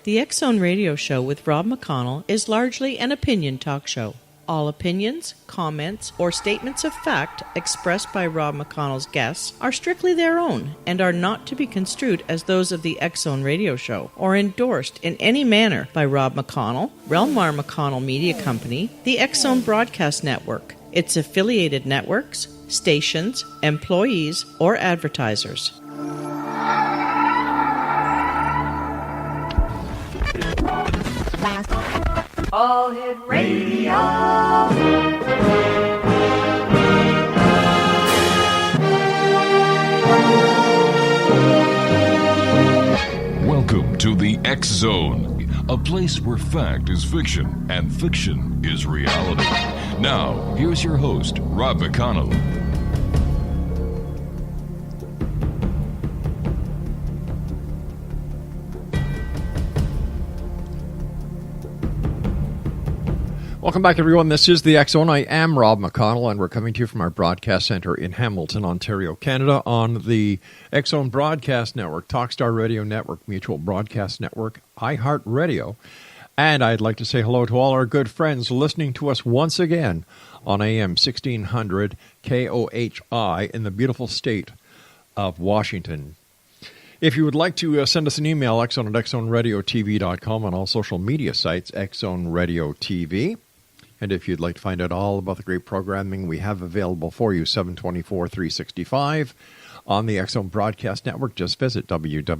The X Zone Radio Show with Rob McConnell is largely an opinion talk show. All opinions, comments, or statements of fact expressed by Rob McConnell's guests are strictly their own and are not to be construed as those of the X Zone Radio Show or endorsed in any manner by Rob McConnell, rel-mar McConnell Media Company, the X Zone Broadcast Network, its affiliated networks, stations, employees, or advertisers. All Hit Radio. Welcome to the X Zone, a place where fact is fiction and fiction is reality. Now, here's your host, Rob McConnell. Welcome back, everyone. This is the X Zone. I am Rob McConnell, and we're coming to you from our broadcast center in Hamilton, Ontario, Canada, on the X Zone Broadcast Network, Talkstar Radio Network, Mutual Broadcast Network, iHeartRadio. And I'd like to say hello to all our good friends listening to us once again on AM 1600 KOHI in the beautiful state of Washington. If you would like to send us an email, xzone at xzoneradiotv.com, on all social media sites, Xzone Radio TV. And if you'd like to find out all about the great programming we have available for you, 724-365 on the X Zone Broadcast Network, just visit www.xzbn.net.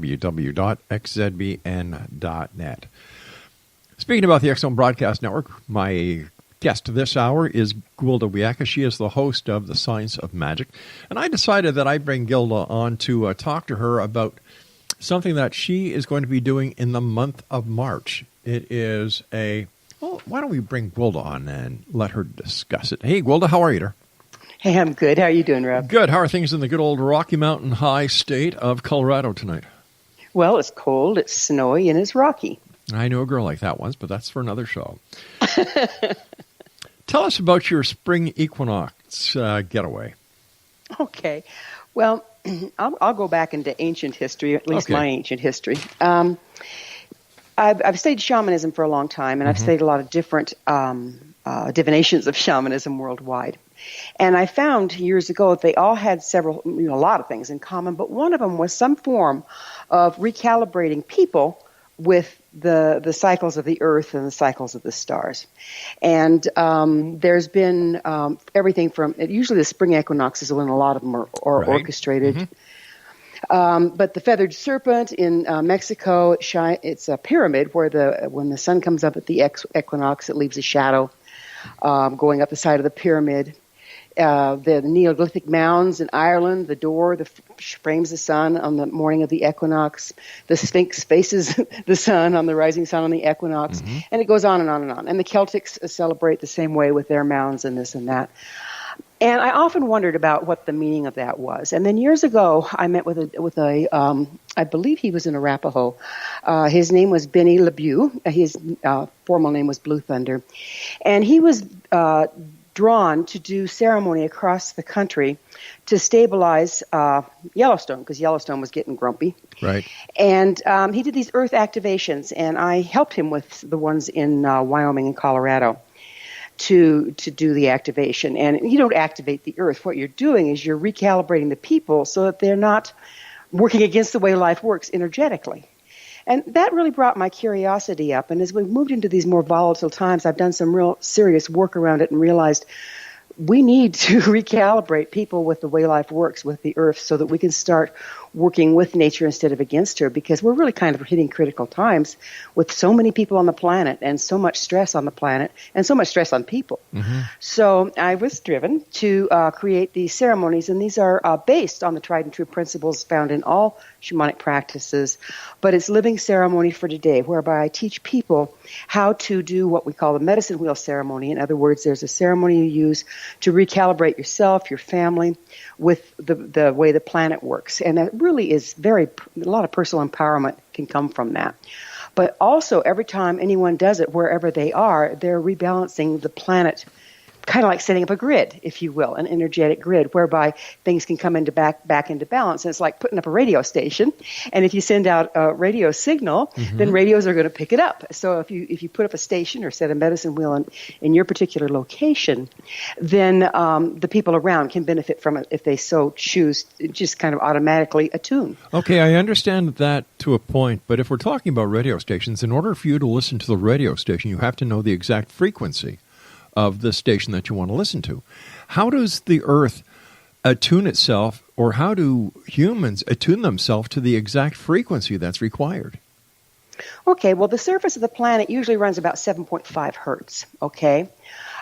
Speaking about the X Zone Broadcast Network, my guest this hour is Gwilda Wiyaka. She is the host of The Science of Magic. And I decided that I'd bring Gwilda on to talk to her about something that she is going to be doing in the month of March. It is why don't we bring Gwilda on and let her discuss it? Hey, Gwilda, how are you, dear? Hey, I'm good. How are you doing, Rob? Good. How are things in the good old Rocky Mountain High state of Colorado tonight? Well, it's cold, it's snowy, and it's rocky. I knew a girl like that once, but that's for another show. Tell us about your spring equinox getaway. Okay. Well, I'll go back into ancient history, at least my ancient history. I've studied shamanism for a long time, and I've studied a lot of different divinations of shamanism worldwide. And I found years ago that they all had a lot of things in common, but one of them was some form of recalibrating people with the cycles of the earth and the cycles of the stars. And there's been everything from, usually the spring equinox is when a lot of them are orchestrated. But the feathered serpent in Mexico, it's a pyramid where when the sun comes up at the equinox, it leaves a shadow going up the side of the pyramid. The Neolithic mounds in Ireland, the door frames the sun on the morning of the equinox. The Sphinx faces the sun on the rising sun on the equinox. And it goes on and on and on. And the Celtics celebrate the same way with their mounds and this and that. And I often wondered about what the meaning of that was. And then years ago, I met with a I believe he was an Arapaho. His name was Benny LeBeau. His formal name was Blue Thunder. And he was drawn to do ceremony across the country to stabilize Yellowstone, because Yellowstone was getting grumpy. Right. And he did these earth activations, and I helped him with the ones in Wyoming and Colorado to do the activation. And you don't activate the earth. What you're doing is you're recalibrating the people so that they're not working against the way life works energetically. And that really brought my curiosity up. And as we've moved into these more volatile times, I've done some real serious work around it and realized we need to recalibrate people with the way life works with the earth so that we can start working with nature instead of against her, because we're really kind of hitting critical times with so many people on the planet and so much stress on the planet and so much stress on people. So I was driven to create these ceremonies, and these are based on the tried and true principles found in all shamanic practices, but it's living ceremony for today, whereby I teach people how to do what we call the medicine wheel ceremony. In other words, there's a ceremony you use to recalibrate yourself, your family, with the way the planet works. And that really is a lot of personal empowerment can come from that. But also, every time anyone does it, wherever they are, they're rebalancing the planet kind of like setting up a grid, if you will, an energetic grid, whereby things can come into back into balance. And it's like putting up a radio station. And if you send out a radio signal, then radios are going to pick it up. So if you put up a station or set a medicine wheel in your particular location, then the people around can benefit from it if they so choose, just kind of automatically attune. Okay, I understand that to a point, but if we're talking about radio stations, in order for you to listen to the radio station, you have to know the exact frequency of the station that you want to listen to. How does the Earth attune itself, or how do humans attune themselves to the exact frequency that's required? Okay, well, the surface of the planet usually runs about 7.5 hertz, okay?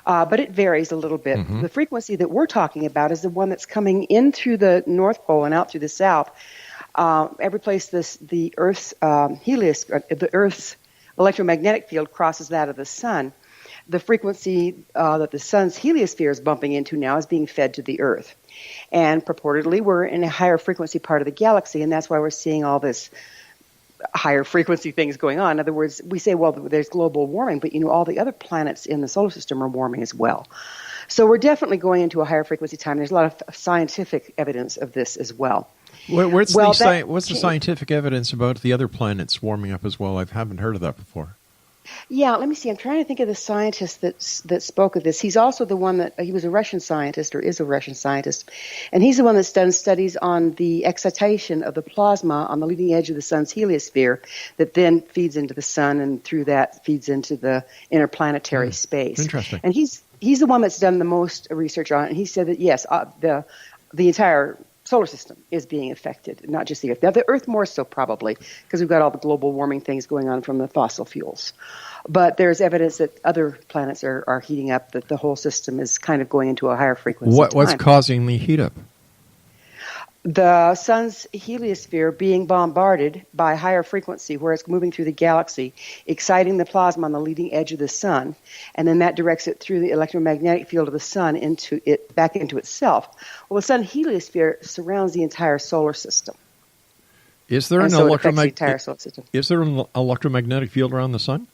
But it varies a little bit. The frequency that we're talking about is the one that's coming in through the North Pole and out through the South. Every place the Earth's the Earth's electromagnetic field crosses that of the Sun, the frequency that the Sun's heliosphere is bumping into now is being fed to the Earth. And purportedly, we're in a higher frequency part of the galaxy, and that's why we're seeing all this higher frequency things going on. In other words, we say, well, there's global warming, but all the other planets in the solar system are warming as well. So we're definitely going into a higher frequency time. There's a lot of scientific evidence of this as well. What's the scientific evidence about the other planets warming up as well? I haven't heard of that before. Yeah, let me see. I'm trying to think of the scientist that spoke of this. He's also the one he was a Russian scientist, or is a Russian scientist, and he's the one that's done studies on the excitation of the plasma on the leading edge of the Sun's heliosphere that then feeds into the Sun, and through that feeds into the interplanetary space. Interesting. And he's the one that's done the most research on it, and he said that, yes, the entire solar system is being affected, not just the Earth. Now, the Earth more so probably, because we've got all the global warming things going on from the fossil fuels. But there's evidence that other planets are heating up, that the whole system is kind of going into a higher frequency. What's causing the heat up? The Sun's heliosphere being bombarded by higher frequency, where it's moving through the galaxy, exciting the plasma on the leading edge of the Sun, and then that directs it through the electromagnetic field of the Sun back into itself. Well, the Sun heliosphere surrounds the entire solar system. Is there an electromagnetic field around the Sun?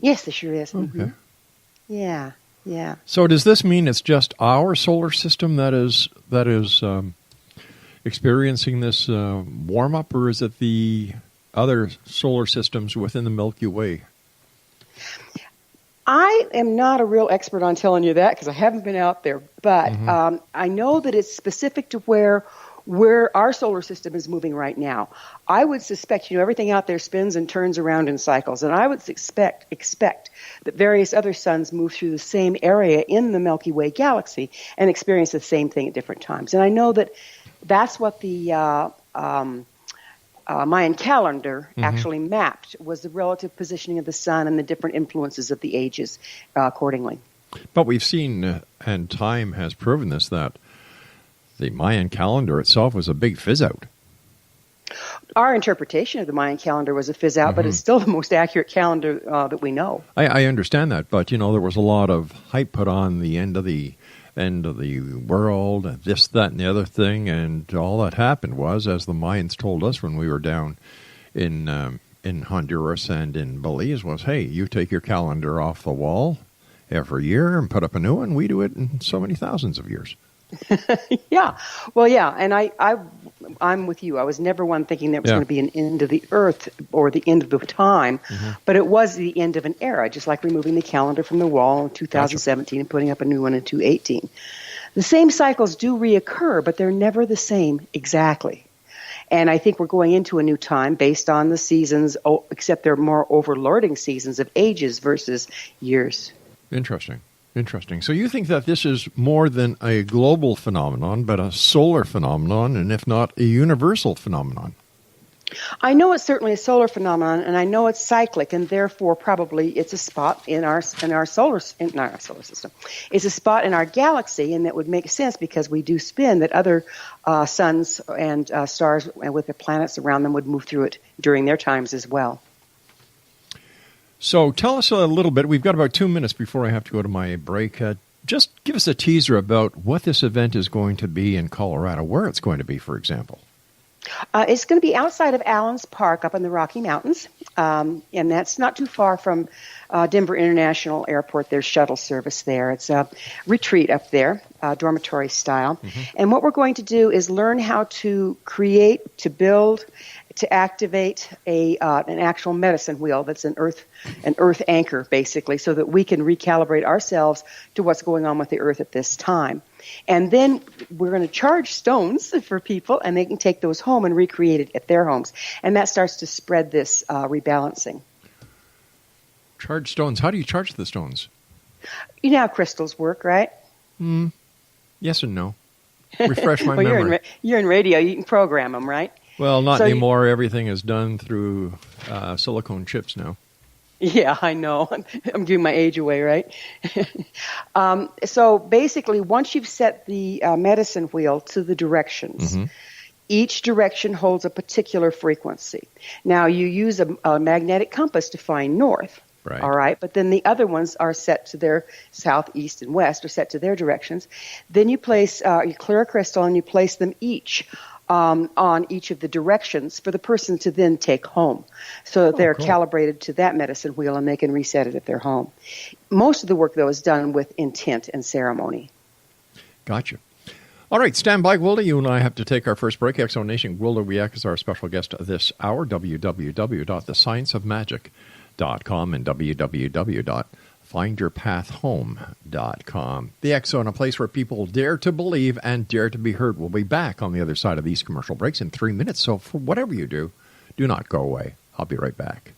Yes, there sure is. Okay. Yeah. So does this mean it's just our solar system that is experiencing this warm-up, or is it the other solar systems within the Milky Way? I am not a real expert on telling you that because I haven't been out there, but I know that it's specific to where our solar system is moving right now. I would suspect, everything out there spins and turns around in cycles, and I would expect that various other suns move through the same area in the Milky Way galaxy and experience the same thing at different times. And I know that's what the Mayan calendar actually mapped, was the relative positioning of the sun and the different influences of the ages accordingly. But we've seen, and time has proven this, that the Mayan calendar itself was a big fizz-out. Our interpretation of the Mayan calendar was a fizz-out, but it's still the most accurate calendar that we know. I understand that, but, there was a lot of hype put on the end of the world, and this, that, and the other thing, and all that happened was, as the Mayans told us when we were down in Honduras and in Belize, was, hey, you take your calendar off the wall every year and put up a new one. We do it in so many thousands of years. Yeah. Well, yeah, and I'm with you. I was never one thinking there was going to be an end of the earth or the end of the time, but it was the end of an era, just like removing the calendar from the wall in 2017 and putting up a new one in 2018. The same cycles do reoccur, but they're never the same exactly. And I think we're going into a new time based on the seasons, except they're more overlording seasons of ages versus years. Interesting. So you think that this is more than a global phenomenon, but a solar phenomenon, and if not, a universal phenomenon? I know it's certainly a solar phenomenon, and I know it's cyclic, and therefore probably it's a spot in our solar system. It's a spot in our galaxy, and that would make sense because we do spin, that other suns and stars with the planets around them would move through it during their times as well. So tell us a little bit. We've got about 2 minutes before I have to go to my break. Just give us a teaser about what this event is going to be in Colorado, where it's going to be, for example. It's going to be outside of Allen's Park up in the Rocky Mountains, and that's not too far from Denver International Airport. There's shuttle service there. It's a retreat up there, dormitory style. Mm-hmm. And what we're going to do is learn how to create, to build, to activate an actual medicine wheel that's an earth anchor, basically, so that we can recalibrate ourselves to what's going on with the earth at this time. And then we're going to charge stones for people, and they can take those home and recreate it at their homes. And that starts to spread this rebalancing. Charge stones. How do you charge the stones? You know how crystals work, right? Yes and no. Refresh my memory. You're in radio. You can program them, right? Well, not anymore. Everything is done through silicone chips now. Yeah, I know. I'm giving my age away, right? So basically, once you've set the medicine wheel to the directions, mm-hmm. each direction holds a particular frequency. Now, you use a magnetic compass to find north, right. All right? But then the other ones are set to their south, east, and west, are set to their directions. Then you place, you clear a crystal, and you place them each on each of the directions for the person to then take home, so that they're calibrated to that medicine wheel and they can reset it at their home. Most of the work, though, is done with intent and ceremony. Gotcha. All right, stand by, Gwilda. You and I have to take our first break. X Zone Nation, Gwilda Wiyaka is our special guest this hour. www.thescienceofmagic.com and www.findyourpathhome.com. The X Zone, a place where people dare to believe and dare to be heard. We'll be back on the other side of these commercial breaks in 3 minutes. So for whatever you do, do not go away. I'll be right back.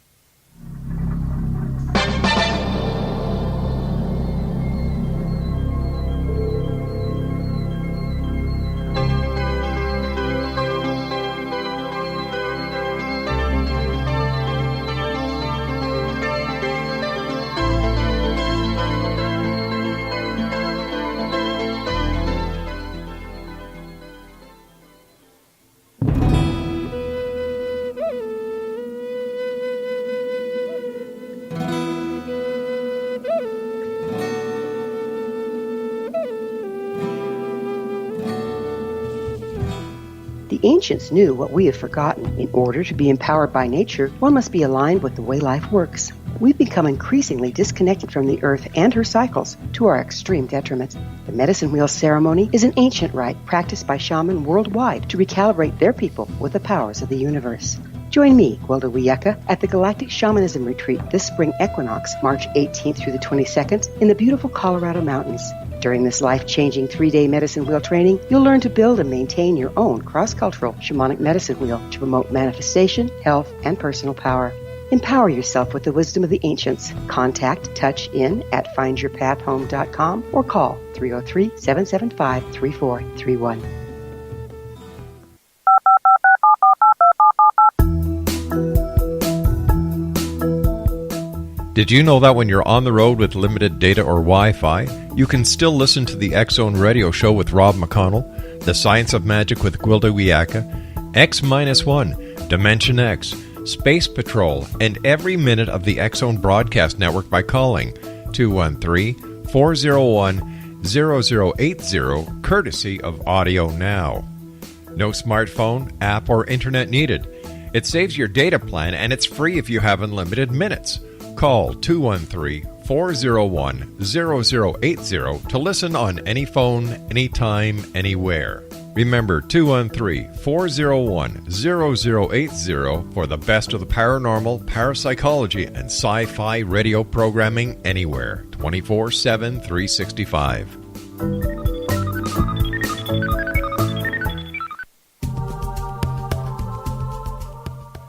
The ancients knew what we have forgotten. In order to be empowered by nature, one must be aligned with the way life works. We've become increasingly disconnected from the earth and her cycles, to our extreme detriment. The medicine wheel ceremony is an ancient rite practiced by shamans worldwide to recalibrate their people with the powers of the universe. Join me, Gwilda Wiyaka, at the Galactic Shamanism Retreat this spring equinox, March 18th through the 22nd, in the beautiful Colorado Mountains. During this life-changing 3-day medicine wheel training, you'll learn to build and maintain your own cross-cultural shamanic medicine wheel to promote manifestation, health, and personal power. Empower yourself with the wisdom of the ancients. Contact Touch In at findyourpathhome.com or call 303-775-3431. Did you know that when you're on the road with limited data or Wi-Fi, you can still listen to the X Zone radio show with Rob McConnell, The Science of Magic with Gwilda Wiyaka, X-1, Dimension X, Space Patrol, and every minute of the X Zone broadcast network by calling 213-401-0080, courtesy of Audio Now. No smartphone, app, or internet needed. It saves your data plan, and it's free if you have unlimited minutes. Call 213-401-0080 to listen on any phone, anytime, anywhere. Remember, 213-401-0080 for the best of the paranormal, parapsychology, and sci-fi radio programming anywhere, 24/7, 365.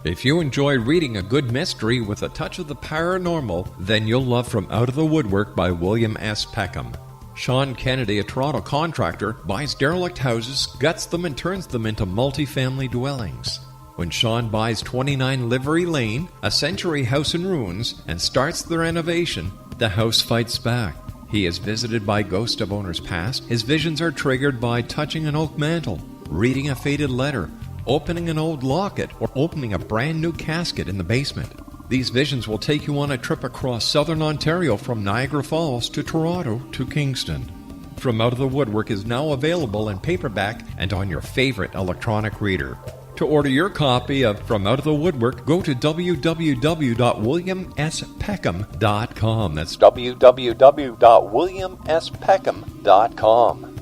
If you enjoy reading a good mystery with a touch of the paranormal, then you'll love From Out of the Woodwork by William S. Peckham. Sean Kennedy, a Toronto contractor, buys derelict houses, guts them, and turns them into multi-family dwellings. When Sean buys 29 Livery Lane, a century house in ruins, and starts the renovation, the house fights back. He is visited by ghosts of owners past. His visions are triggered by touching an oak mantle, reading a faded letter, opening an old locket, or opening a brand new casket in the basement. These visions will take you on a trip across southern Ontario from Niagara Falls to Toronto to Kingston. From Out of the Woodwork is now available in paperback and on your favorite electronic reader. To order your copy of From Out of the Woodwork, go to www.williamspeckham.com. That's www.williamspeckham.com.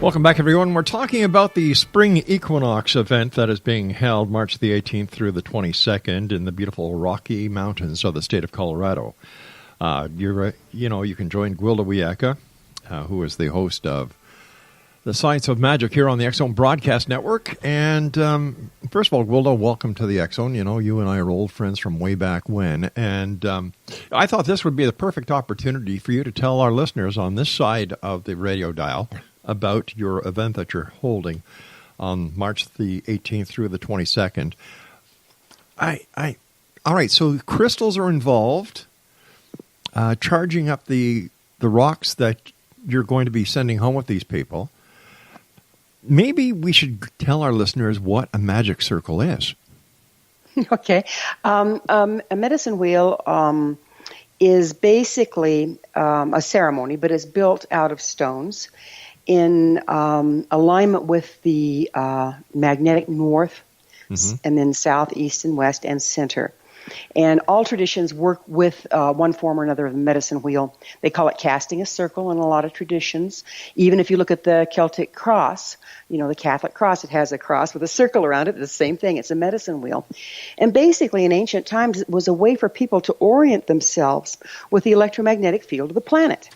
Welcome back, everyone. We're talking about the Spring Equinox event that is being held March the 18th through the 22nd in the beautiful Rocky Mountains of the state of Colorado. You can join Gwilda Wiyaka, who is the host of the Science of Magic here on the X Zone Broadcast Network. And first of all, Gwilda, welcome to the X Zone. You know, you and I are old friends from way back when. And I thought this would be the perfect opportunity for you to tell our listeners on this side of the radio dial about your event that you're holding on March the 18th through the 22nd. All right, so crystals are involved, charging up the rocks that you're going to be sending home with these people. Maybe we should tell our listeners what a magic circle is. Okay. A medicine wheel is basically a ceremony, but it's built out of stones in alignment with the magnetic north, and then south, east, and west, and center. And all traditions work with one form or another of the medicine wheel. They call it casting a circle in a lot of traditions. Even if you look at the Celtic cross, you know, the Catholic cross, it has a cross with a circle around it. It's the same thing. It's a medicine wheel. And basically, in ancient times, it was a way for people to orient themselves with the electromagnetic field of the planet.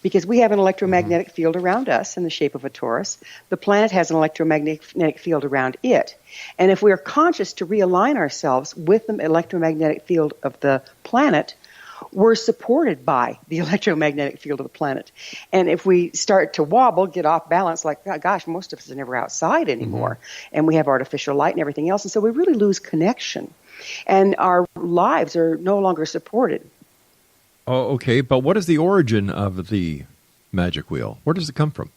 Because we have an electromagnetic field around us in the shape of a torus. The planet has an electromagnetic field around it. And if we are conscious to realign ourselves with the electromagnetic field of the planet, we're supported by the electromagnetic field of the planet. And if we start to wobble, get off balance, like, gosh, most of us are never outside anymore. And we have artificial light and everything else. And so we really lose connection. And our lives are no longer supported. Oh, okay. But what is the origin of the magic wheel? Where does it come from?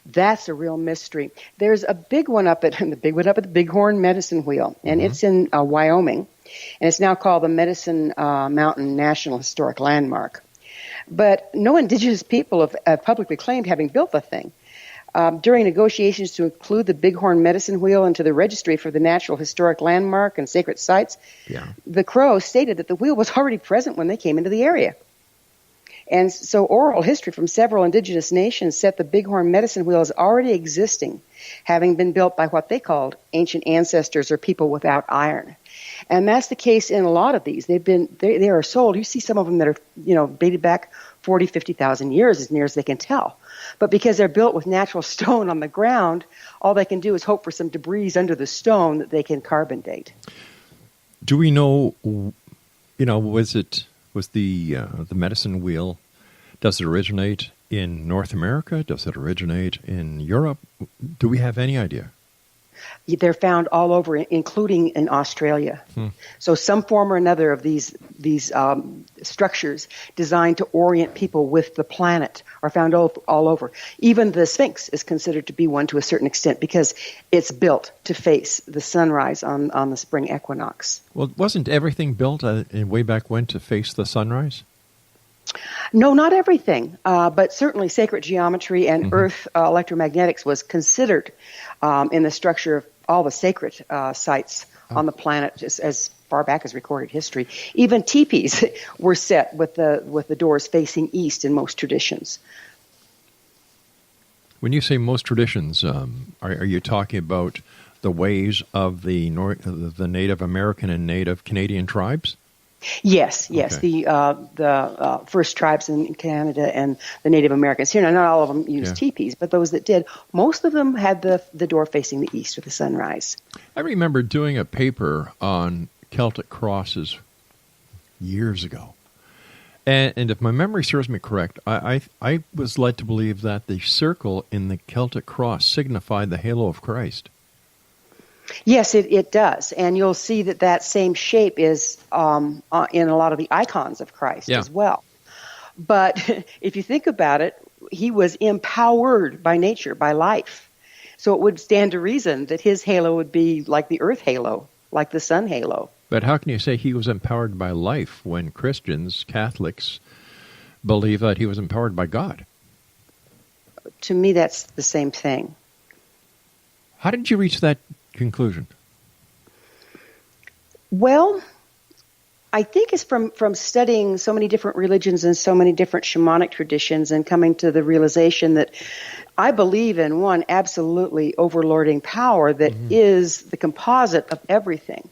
That's a real mystery. There's a big one up at the Bighorn Medicine Wheel, and it's in Wyoming, and it's now called the Medicine Mountain National Historic Landmark. But no indigenous people have publicly claimed having built the thing. During negotiations to include the Bighorn Medicine Wheel into the registry for the Natural Historic Landmark and Sacred Sites, the Crow stated that the wheel was already present when they came into the area. And so oral history from several indigenous nations set the Bighorn Medicine Wheel as already existing, having been built by what they called ancient ancestors or people without iron. And that's the case in a lot of these. They are sold. You see some of them that are, dated back 40, 50,000 years as near as they can tell. But because they're built with natural stone on the ground, all they can do is hope for some debris under the stone that they can carbon date. Do we know, was the medicine wheel, does it originate in North America? Does it originate in Europe? Do we have any idea? They're found all over, including in Australia. So some form or another of these structures designed to orient people with the planet are found all over. Even the Sphinx is considered to be one to a certain extent because it's built to face the sunrise on the spring equinox. Well, wasn't everything built way back when to face the sunrise? No, not everything, but certainly sacred geometry and Earth electromagnetics was considered in the structure of all the sacred sites on the planet just as far back as recorded history. Even teepees were set with the doors facing east in most traditions. When you say most traditions, are you talking about the ways of the Native American and Native Canadian tribes? Yes. Okay. The first tribes in Canada and the Native Americans here. Now, not all of them used teepees, but those that did, most of them had the door facing the east with the sunrise. I remember doing a paper on Celtic crosses years ago. And if my memory serves me correct, I was led to believe that the circle in the Celtic cross signified the halo of Christ. Yes, it does. And you'll see that same shape is in a lot of the icons of Christ as well. But if you think about it, he was empowered by nature, by life. So it would stand to reason that his halo would be like the earth halo, like the sun halo. But how can you say he was empowered by life when Christians, Catholics, believe that he was empowered by God? To me, that's the same thing. How did you reach that conclusion? Well, I think it's from studying so many different religions and so many different shamanic traditions and coming to the realization that I believe in one absolutely overlording power that is the composite of everything.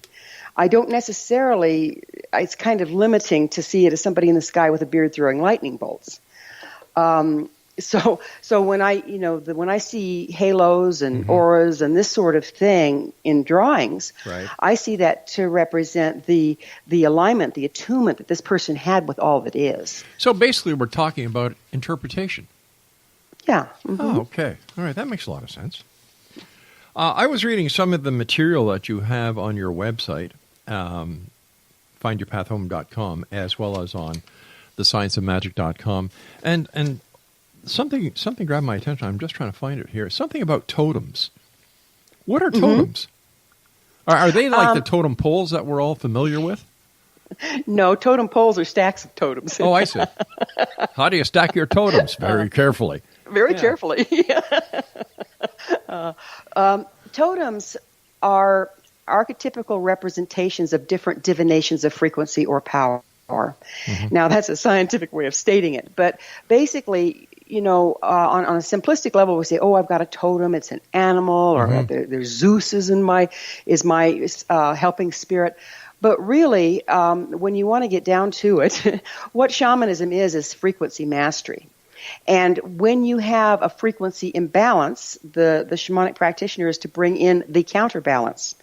I don't necessarily, it's kind of limiting to see it as somebody in the sky with a beard throwing lightning bolts. So when I see halos and auras and this sort of thing in drawings, right, I see that to represent the alignment, the attunement that this person had with all that is. So basically we're talking about interpretation. Yeah. Oh, okay. All right, that makes a lot of sense. I was reading some of the material that you have on your website, findyourpathhome.com, as well as on thescienceofmagic.com, and something grabbed my attention. I'm just trying to find it here. Something about totems. What are totems? Are they like the totem poles that we're all familiar with? No, totem poles are stacks of totems. Oh, I see. How do you stack your totems? Very carefully. Very carefully. Totems are archetypical representations of different divinations of frequency or power. Now, that's a scientific way of stating it. But basically, on a simplistic level, we say, oh, I've got a totem. It's an animal, or there's Zeus is my helping spirit. But really, when you want to get down to it, what shamanism is frequency mastery. And when you have a frequency imbalance, the shamanic practitioner is to bring in the counterbalance.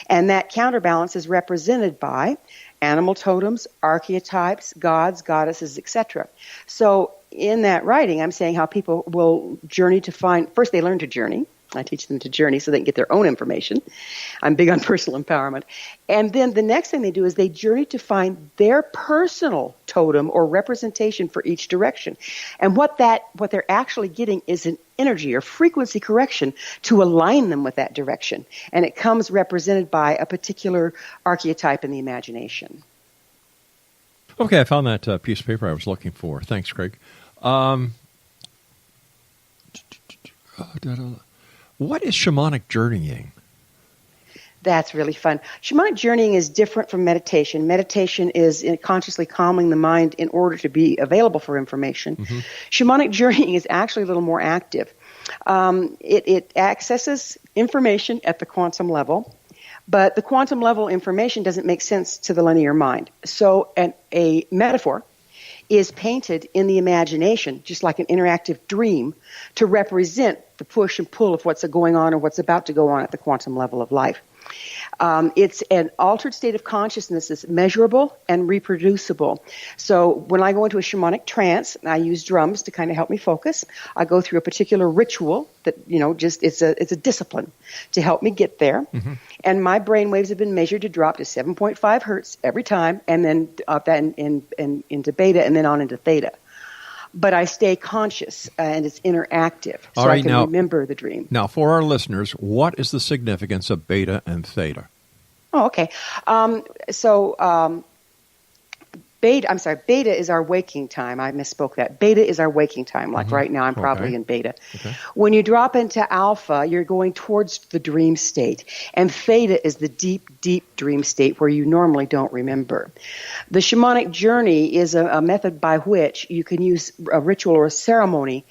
And that counterbalance is represented by animal totems, archetypes, gods, goddesses, etc. So in that writing, I'm saying how people will journey to find, first they learn to journey. I teach them to journey so they can get their own information. I'm big on personal empowerment. And then the next thing they do is they journey to find their personal totem or representation for each direction. And what they're actually getting is an energy or frequency correction to align them with that direction. And it comes represented by a particular archetype in the imagination. Okay, I found that piece of paper I was looking for. Thanks, Craig. What is shamanic journeying? That's really fun. Shamanic journeying is different from meditation. Meditation is in consciously calming the mind in order to be available for information. Shamanic journeying is actually a little more active. It accesses information at the quantum level, but the quantum level information doesn't make sense to the linear mind. So a metaphor is painted in the imagination, just like an interactive dream, to represent the push and pull of what's going on or what's about to go on at the quantum level of life. It's an altered state of consciousness that's measurable and reproducible. So when I go into a shamanic trance, I use drums to kind of help me focus. I go through a particular ritual that, it's a discipline to help me get there. And my brain waves have been measured to drop to 7.5 hertz every time, and then up that into beta and then on into theta. But I stay conscious, and it's interactive, so I can remember the dream. Now, for our listeners, what is the significance of beta and theta? Oh, okay. Beta is our waking time. I misspoke that. Beta is our waking time. Like right now, I'm probably in beta. Okay. When you drop into alpha, you're going towards the dream state. And theta is the deep, deep dream state where you normally don't remember. The shamanic journey is a method by which you can use a ritual or a ceremony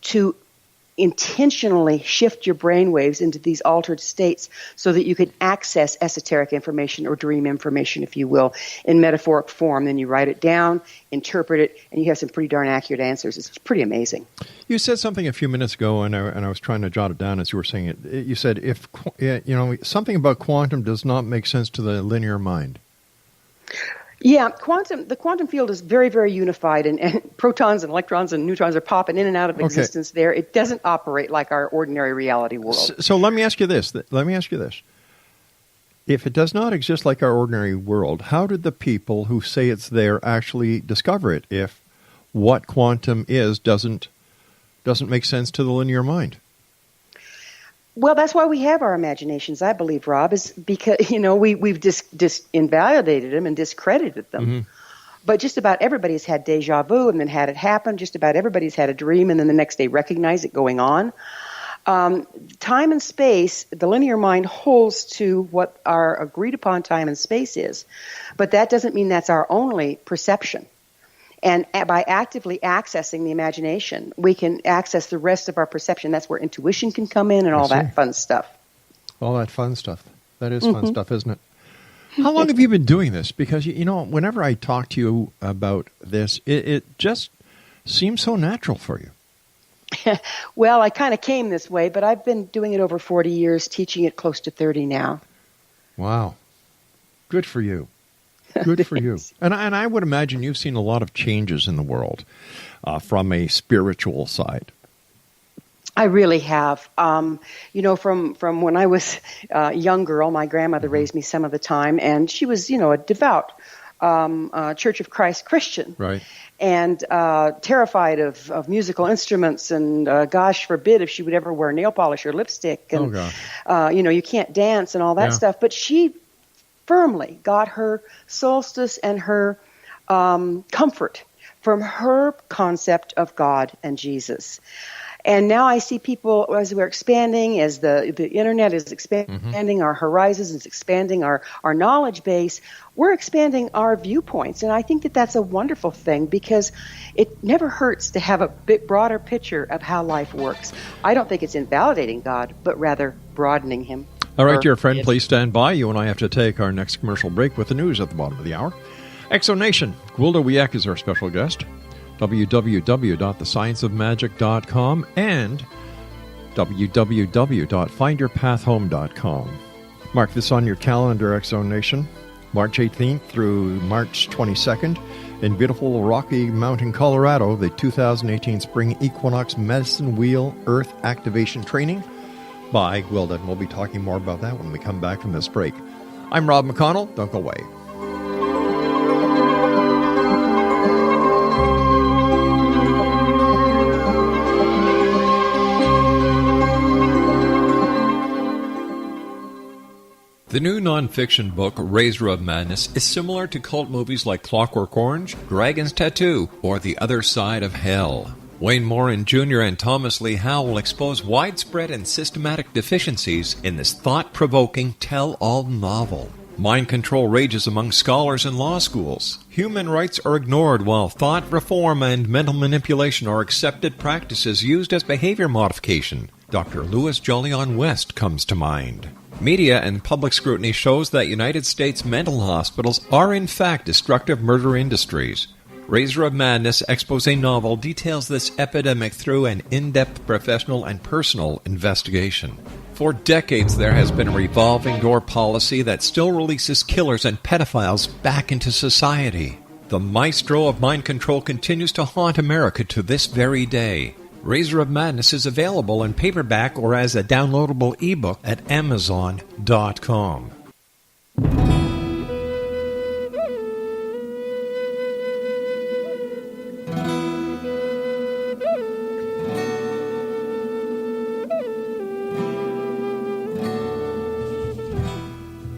to intentionally shift your brain waves into these altered states so that you can access esoteric information or dream information, if you will, in metaphoric form. Then you write it down, interpret it, and you have some pretty darn accurate answers. It's pretty amazing. You said something a few minutes ago, and I was trying to jot it down as you were saying it. You said if something about quantum does not make sense to the linear mind. Yeah, the quantum field is very, very unified, and protons and electrons and neutrons are popping in and out of existence there. It doesn't operate like our ordinary reality world. So let me ask you this. If it does not exist like our ordinary world, how did the people who say it's there actually discover it if what quantum is doesn't doesn't make sense to the linear mind. Well, that's why we have our imaginations, I believe, Rob, is because, we've invalidated them and discredited them. Mm-hmm. But just about everybody's had deja vu and then had it happen. Just about everybody's had a dream and then the next day recognize it going on. Time and space, the linear mind holds to what our agreed upon time and space is. But that doesn't mean that's our only perception. And by actively accessing the imagination, we can access the rest of our perception. That's where intuition can come in and all that fun stuff. All that fun stuff. That is fun stuff, isn't it? How long have you been doing this? Because, whenever I talk to you about this, it just seems so natural for you. Well, I kind of came this way, but I've been doing it over 40 years, teaching it close to 30 now. Wow. Good for you. Good for you. And I would imagine you've seen a lot of changes in the world from a spiritual side. I really have. From when I was a young girl, my grandmother raised me some of the time, and she was, a devout Church of Christ Christian. Right. And terrified of musical instruments, and gosh forbid if she would ever wear nail polish or lipstick. And, you can't dance and all that stuff. But she firmly got her solstice and her comfort from her concept of God and Jesus. And now I see people, as we're expanding, as the internet is expanding, our horizons is expanding, our knowledge base, we're expanding our viewpoints. And I think that that's a wonderful thing because it never hurts to have a bit broader picture of how life works. I don't think it's invalidating God, but rather broadening him. All right, dear friend, please stand by. You and I have to take our next commercial break with the news at the bottom of the hour. Exonation, Gwilda Wiyaka is our special guest. www.thescienceofmagic.com and www.findyourpathhome.com. Mark this on your calendar, Exonation. March 18th through March 22nd in beautiful Rocky Mountain, Colorado, the 2018 Spring Equinox Medicine Wheel Earth Activation Training by Gwilda. And we'll be talking more about that when we come back from this break. I'm Rob McConnell. Don't go away. The new nonfiction book, Razor of Madness, is similar to cult movies like Clockwork Orange, Dragon's Tattoo, or The Other Side of Hell. Wayne Morin Jr. and Thomas Lee Howe will expose widespread and systematic deficiencies in this thought-provoking tell-all novel. Mind control rages among scholars in law schools. Human rights are ignored while thought reform and mental manipulation are accepted practices used as behavior modification. Dr. Louis Jolyon West comes to mind. Media and public scrutiny shows that United States mental hospitals are in fact destructive murder industries. Razor of Madness expose novel details this epidemic through an in-depth professional and personal investigation. For decades there has been a revolving door policy that still releases killers and pedophiles back into society. The maestro of mind control continues to haunt America to this very day. Razor of Madness is available in paperback or as a downloadable ebook at Amazon.com.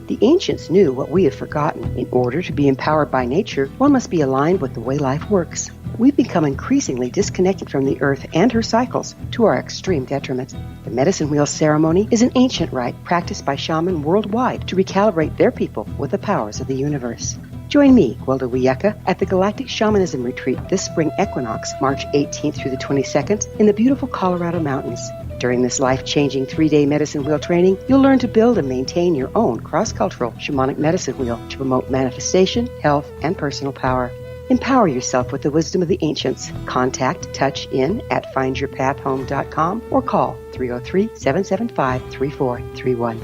The ancients knew what we have forgotten. In order to be empowered by nature, one must be aligned with the way life works. We've become increasingly disconnected from the earth and her cycles, to our extreme detriment. The medicine wheel ceremony is an ancient rite practiced by shamans worldwide to recalibrate their people with the powers of the universe. Join me, Gwilda Wiyaka, at the Galactic Shamanism Retreat this spring equinox, March 18th through the 22nd, in the beautiful Colorado Mountains. During this life-changing 3-day medicine wheel training, you'll learn to build and maintain your own cross-cultural shamanic medicine wheel to promote manifestation, health, and personal power. Empower yourself with the wisdom of the ancients. Contact Touch In at findyourpathhome.com or call 303-775-3431.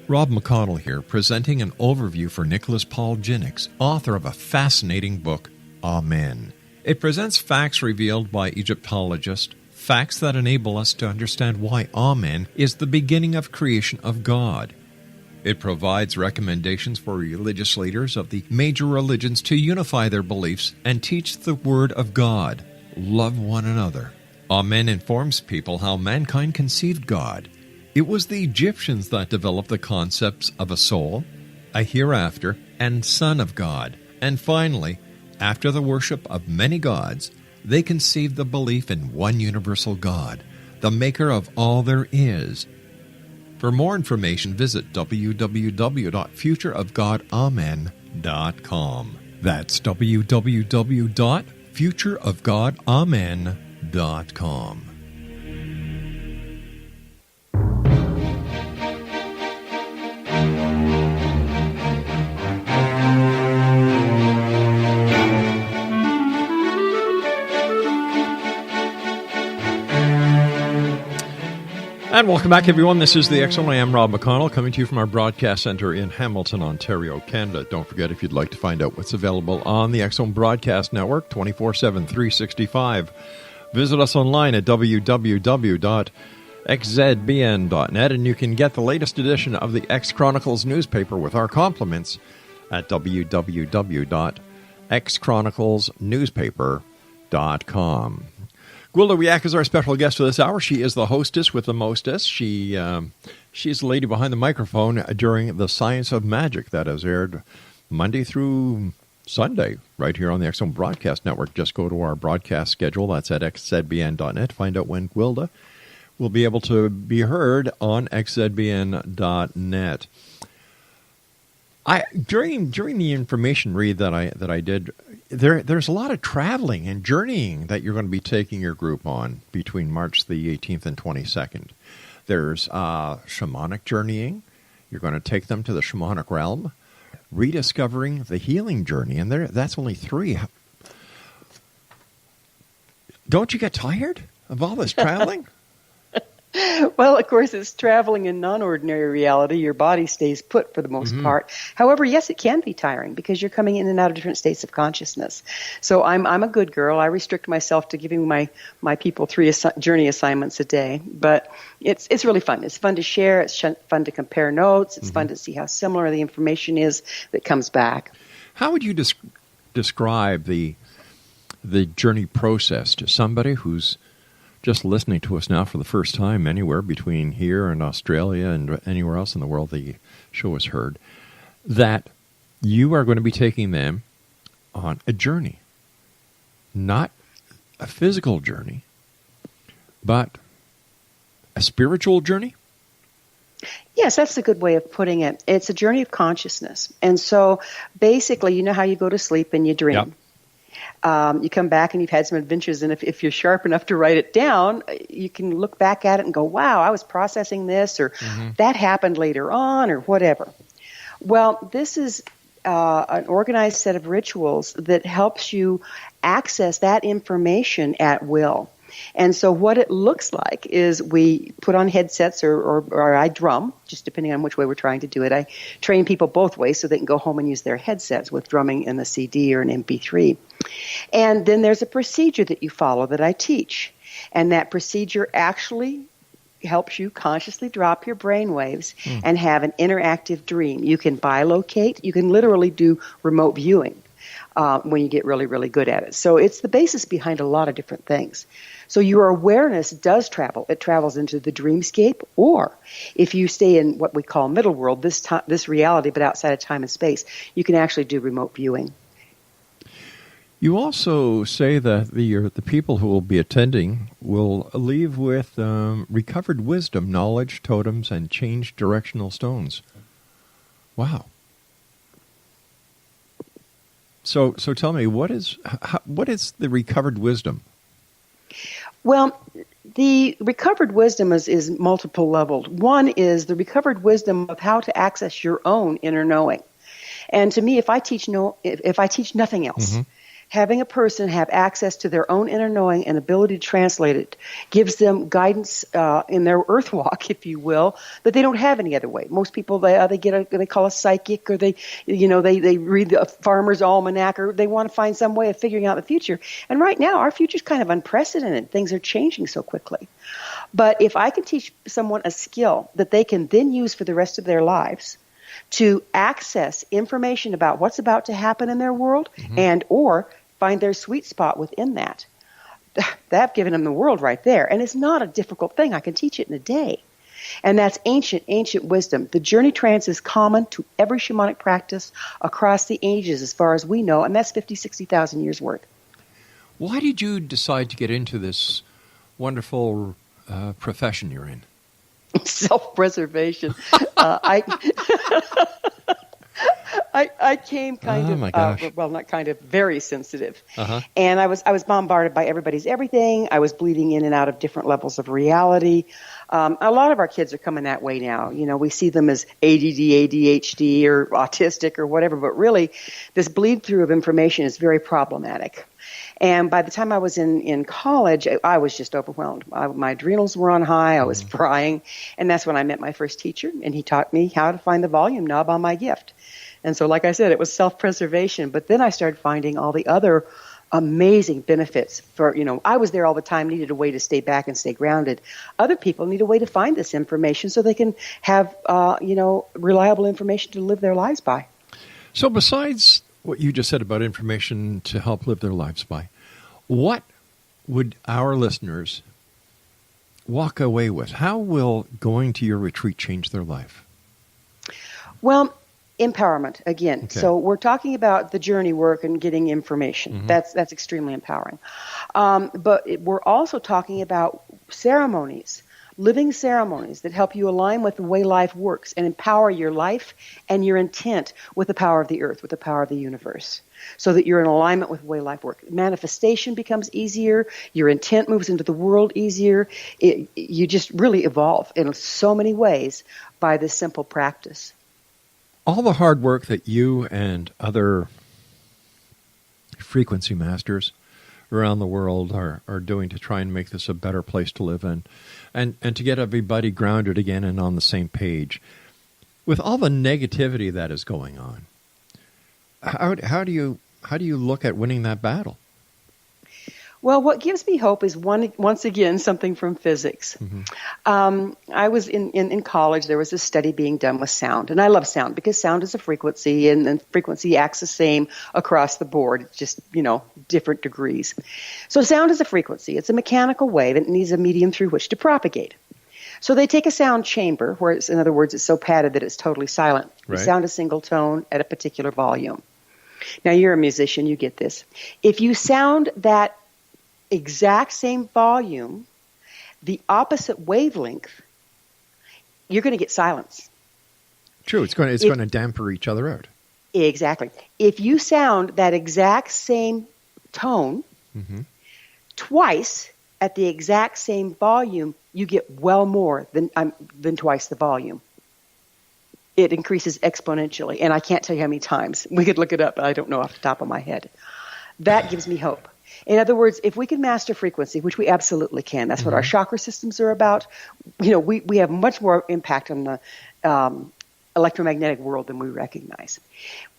Rob McConnell here, presenting an overview for Nicholas Paul Jennings, author of a fascinating book, Amen. It presents facts revealed by Egyptologists, facts that enable us to understand why Amen is the beginning of creation of God. It provides recommendations for religious leaders of the major religions to unify their beliefs and teach the Word of God. Love one another. Amen informs people how mankind conceived God. It was the Egyptians that developed the concepts of a soul, a hereafter, and Son of God. And finally, after the worship of many gods, they conceived the belief in one universal God, the maker of all there is. For more information, visit www.futureofgodamen.com. That's www.futureofgodamen.com. And welcome back, everyone. This is the X-Zone. I am Rob McConnell, coming to you from our broadcast center in Hamilton, Ontario, Canada. Don't forget, if you'd like to find out what's available on the X-Zone Broadcast Network, 24/7, 365, visit us online at www.xzbn.net, and you can get the latest edition of the X Chronicles newspaper with our compliments at www.xchroniclesnewspaper.com. Gwilda Wiyaka is our special guest for this hour. She is the hostess with the mostest. She's the lady behind the microphone during the Science of Magic that is aired Monday through Sunday right here on the X-Zone Broadcast Network. Just go to our broadcast schedule. That's at xzbn.net. Find out when Gwilda will be able to be heard on xzbn.net. During the information read that I did, there's a lot of traveling and journeying that you're going to be taking your group on between March the 18th and 22nd. There's shamanic journeying. You're going to take them to the shamanic realm, rediscovering the healing journey, and that's only 3. Don't you get tired of all this traveling? Well, of course, it's traveling in non-ordinary reality. Your body stays put for the most part. However, yes, it can be tiring because you're coming in and out of different states of consciousness. So I'm a good girl. I restrict myself to giving my people 3 journey assignments a day. But it's really fun. It's fun to share. It's fun to compare notes. It's fun to see how similar the information is that comes back. How would you describe the journey process to somebody who's just listening to us now for the first time anywhere between here and Australia and anywhere else in the world the show is heard, that you are going to be taking them on a journey, not a physical journey, but a spiritual journey? Yes, that's a good way of putting it. It's a journey of consciousness. And so basically, you know how you go to sleep and you dream. Yep. You come back and you've had some adventures, and if you're sharp enough to write it down, you can look back at it and go, wow, I was processing this, or that happened later on, or whatever. Well, this is an organized set of rituals that helps you access that information at will. And so what it looks like is we put on headsets or I drum, just depending on which way we're trying to do it. I train people both ways so they can go home and use their headsets with drumming in the CD or an MP3. And then there's a procedure that you follow that I teach. And that procedure actually helps you consciously drop your brain waves and have an interactive dream. You can bilocate. You can literally do remote viewing when you get really, really good at it. So it's the basis behind a lot of different things. So your awareness does travel. It travels into the dreamscape, or if you stay in what we call middle world, this reality, but outside of time and space, you can actually do remote viewing. You also say that the people who will be attending will leave with recovered wisdom, knowledge, totems, and changed directional stones. Wow. So tell me, what is the recovered wisdom? Well, the recovered wisdom is multiple leveled. One is the recovered wisdom of how to access your own inner knowing. And to me, if I teach nothing else, having a person have access to their own inner knowing and ability to translate it gives them guidance in their earth walk, if you will, that they don't have any other way. Most people they call a psychic, or they read the farmer's almanac, or they want to find some way of figuring out the future. And right now, our future is kind of unprecedented. Things are changing so quickly. But if I can teach someone a skill that they can then use for the rest of their lives, to access information about what's about to happen in their world and or find their sweet spot within that. I've given them the world right there. And it's not a difficult thing. I can teach it in a day. And that's ancient wisdom. The journey trance is common to every shamanic practice across the ages as far as we know, and that's 50, 60,000 years worth. Why did you decide to get into this wonderful profession you're in? Self-preservation. I came very sensitive. And I was bombarded by everybody's everything. I was bleeding in and out of different levels of reality. A lot of our kids are coming that way now. You know, we see them as ADD, ADHD, or autistic or whatever, but really this bleed through of information is very problematic. And by the time I was in college, I was just overwhelmed. My adrenals were on high. I was frying. And that's when I met my first teacher, and he taught me how to find the volume knob on my gift. And so, like I said, it was self-preservation. But then I started finding all the other amazing benefits for, I was there all the time, needed a way to stay back and stay grounded. Other people need a way to find this information so they can have, reliable information to live their lives by. So besides what you just said about information to help live their lives by, what would our listeners walk away with? How will going to your retreat change their life? Well, empowerment, again. Okay. So we're talking about the journey work and getting information. That's extremely empowering. But we're also talking about ceremonies, living ceremonies that help you align with the way life works and empower your life and your intent with the power of the earth, with the power of the universe, so that you're in alignment with the way life works. Manifestation becomes easier. Your intent moves into the world easier. You just really evolve in so many ways by this simple practice. All the hard work that you and other frequency masters around the world are doing to try and make this a better place to live in, and to get everybody grounded again and on the same page. With all the negativity that is going on, how do you look at winning that battle? Well, what gives me hope is, once again, something from physics. I was in college. There was a study being done with sound. And I love sound because sound is a frequency, and frequency acts the same across the board. It's just, different degrees. So sound is a frequency. It's a mechanical wave. It needs a medium through which to propagate. So they take a sound chamber, where in other words, it's so padded that it's totally silent. Right. You sound a single tone at a particular volume. Now, you're a musician. You get this. If you sound that exact same volume, the opposite wavelength, you're going to get silence. True. It's going to damper each other out. Exactly. If you sound that exact same tone twice at the exact same volume, you get well more than twice the volume. It increases exponentially, and I can't tell you how many times. We could look it up, but I don't know off the top of my head. That gives me hope. In other words, if we can master frequency, which we absolutely can, that's what our chakra systems are about. We have much more impact on the electromagnetic world than we recognize.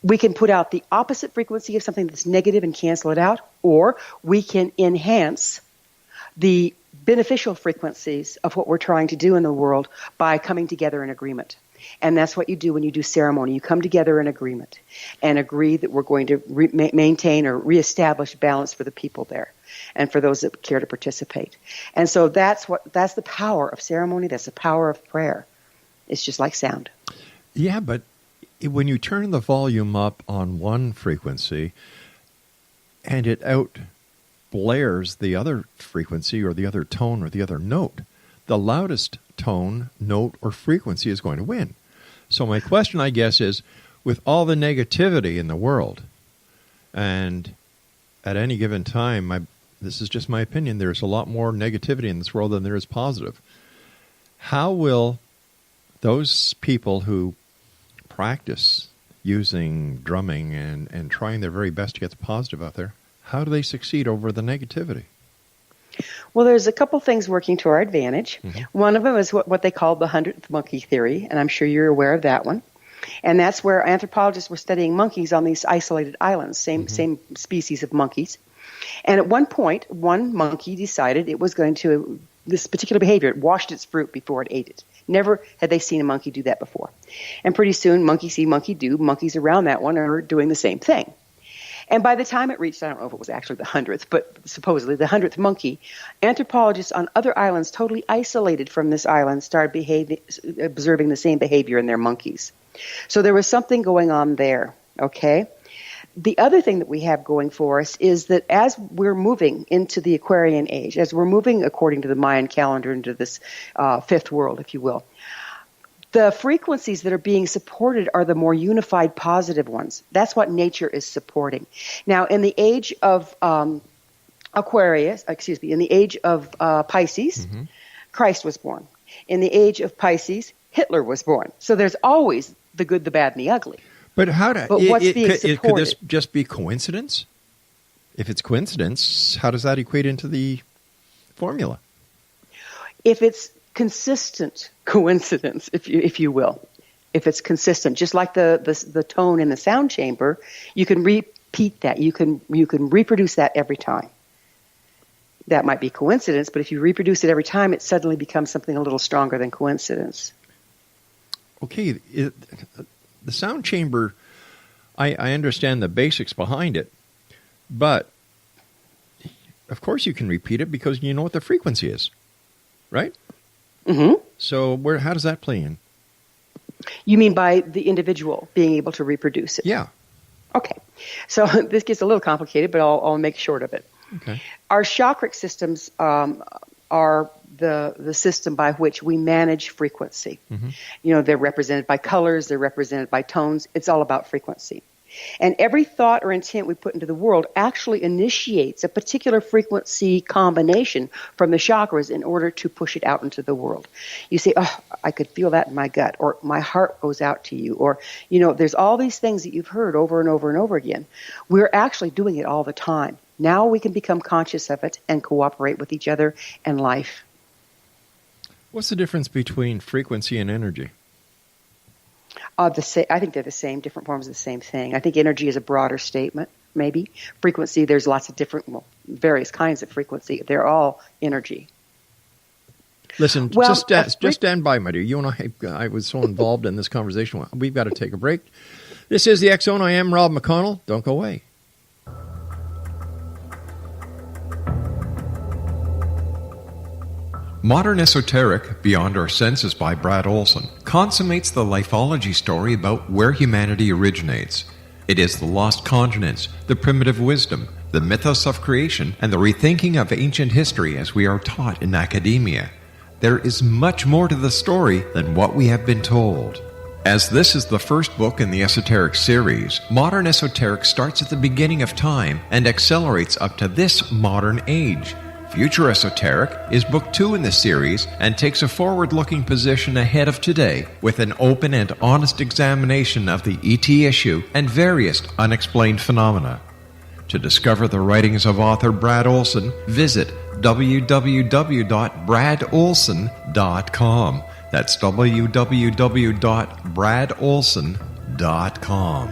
We can put out the opposite frequency of something that's negative and cancel it out, or we can enhance the beneficial frequencies of what we're trying to do in the world by coming together in agreement. And that's what you do when you do ceremony. You come together in agreement and agree that we're going to maintain or reestablish balance for the people there and for those that care to participate. And so that's the power of ceremony. That's the power of prayer. It's just like sound. Yeah, but when you turn the volume up on one frequency and it out blares the other frequency or the other tone or the other note, the loudest tone, note, or frequency is going to win. So my question, I guess, is, with all the negativity in the world, and at any given time, this is just my opinion, there's a lot more negativity in this world than there is positive. How will those people who practice using drumming and trying their very best to get the positive out there, how do they succeed over the negativity? Well, there's a couple things working to our advantage. One of them is what they call the 100th monkey theory, and I'm sure you're aware of that one. And that's where anthropologists were studying monkeys on these isolated islands, same species of monkeys. And at one point, one monkey decided it was going to this particular behavior. It washed its fruit before it ate it. Never had they seen a monkey do that before. And pretty soon, monkey see, monkey do. Monkeys around that one are doing the same thing. And by the time it reached, I don't know if it was actually the 100th, but supposedly the 100th monkey, anthropologists on other islands totally isolated from this island started observing the same behavior in their monkeys. So there was something going on there, okay? The other thing that we have going for us is that as we're moving into the Aquarian age, as we're moving according to the Mayan calendar into this fifth world, if you will, the frequencies that are being supported are the more unified positive ones. That's what nature is supporting. Now, in the age of in the age of Pisces, Christ was born. In the age of Pisces, Hitler was born. So there's always the good, the bad, and the ugly. But what's being supported? Could this just be coincidence? If it's coincidence, how does that equate into the formula? If it's consistent coincidence, if you will, if it's consistent, just like the tone in the sound chamber, you can repeat that. You can reproduce that every time. That might be coincidence, but if you reproduce it every time, it suddenly becomes something a little stronger than coincidence. Okay, the sound chamber, I understand the basics behind it, but of course you can repeat it because you know what the frequency is, right? Mm-hmm. So how does that play in? You mean by the individual being able to reproduce it? Yeah. Okay. So this gets a little complicated, but I'll make short of it. Okay. Our chakric systems are the system by which we manage frequency. Mm-hmm. You know, they're represented by colors, they're represented by tones. It's all about frequency. And every thought or intent we put into the world actually initiates a particular frequency combination from the chakras in order to push it out into the world. You say, oh, I could feel that in my gut, or my heart goes out to you, or, you know, there's all these things that you've heard over and over and over again. We're actually doing it all the time. Now we can become conscious of it and cooperate with each other and life. What's the difference between frequency and energy? I think they're the same, different forms of the same thing. I think energy is a broader statement, maybe. Frequency, there's lots of various kinds of frequency. They're all energy. Listen, just stand by, my dear. You and I was so involved in this conversation. We've got to take a break. This is the X Zone. I am Rob McConnell. Don't go away. Modern Esoteric, Beyond Our Senses by Brad Olson, consummates the lifeology story about where humanity originates. It is the lost continents, the primitive wisdom, the mythos of creation, and the rethinking of ancient history as we are taught in academia. There is much more to the story than what we have been told. As this is the first book in the Esoteric series, Modern Esoteric starts at the beginning of time and accelerates up to this modern age. Future Esoteric is book 2 in the series and takes a forward-looking position ahead of today with an open and honest examination of the ET issue and various unexplained phenomena. To discover the writings of author Brad Olson, visit www.bradolson.com. That's www.bradolson.com.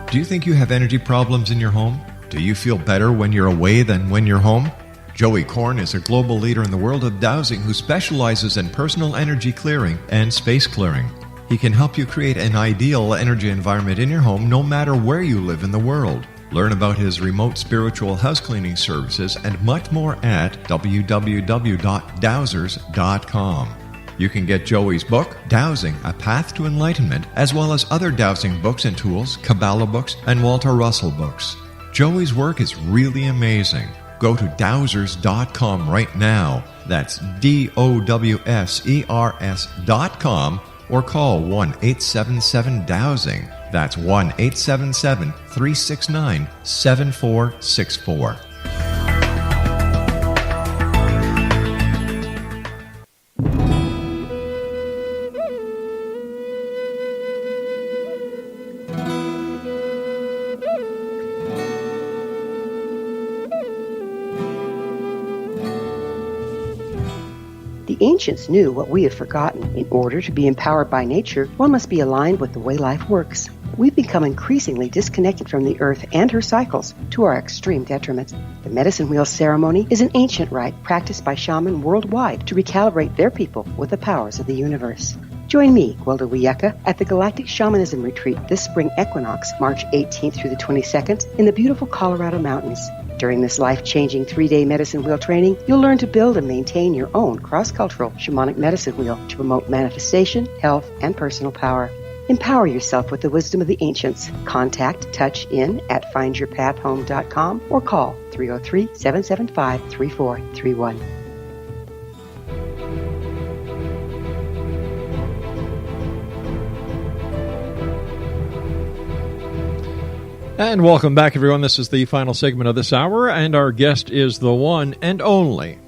Do you think you have energy problems in your home? Do you feel better when you're away than when you're home? Joey Korn is a global leader in the world of dowsing who specializes in personal energy clearing and space clearing. He can help you create an ideal energy environment in your home no matter where you live in the world. Learn about his remote spiritual house cleaning services and much more at www.dowsers.com. You can get Joey's book, Dowsing, A Path to Enlightenment, as well as other dowsing books and tools, Kabbalah books, and Walter Russell books. Joey's work is really amazing. Go to dowsers.com right now. That's DOWSERS.com or call 1-877-DOWSING. That's 1-877-369-7464. The ancients knew what we have forgotten. In order to be empowered by nature, one must be aligned with the way life works. We've become increasingly disconnected from the earth and her cycles, to our extreme detriment. The medicine wheel ceremony is an ancient rite practiced by shamans worldwide to recalibrate their people with the powers of the universe. Join me, Gwilda Wiyaka, at the Galactic Shamanism Retreat this spring equinox, March 18th through the 22nd, in the beautiful Colorado Mountains. During this life-changing 3-day medicine wheel training, you'll learn to build and maintain your own cross-cultural shamanic medicine wheel to promote manifestation, health, and personal power. Empower yourself with the wisdom of the ancients. Contact Touch In at findyourpathhome.com or call 303-775-3431. And welcome back, everyone. This is the final segment of this hour, and our guest is the one and only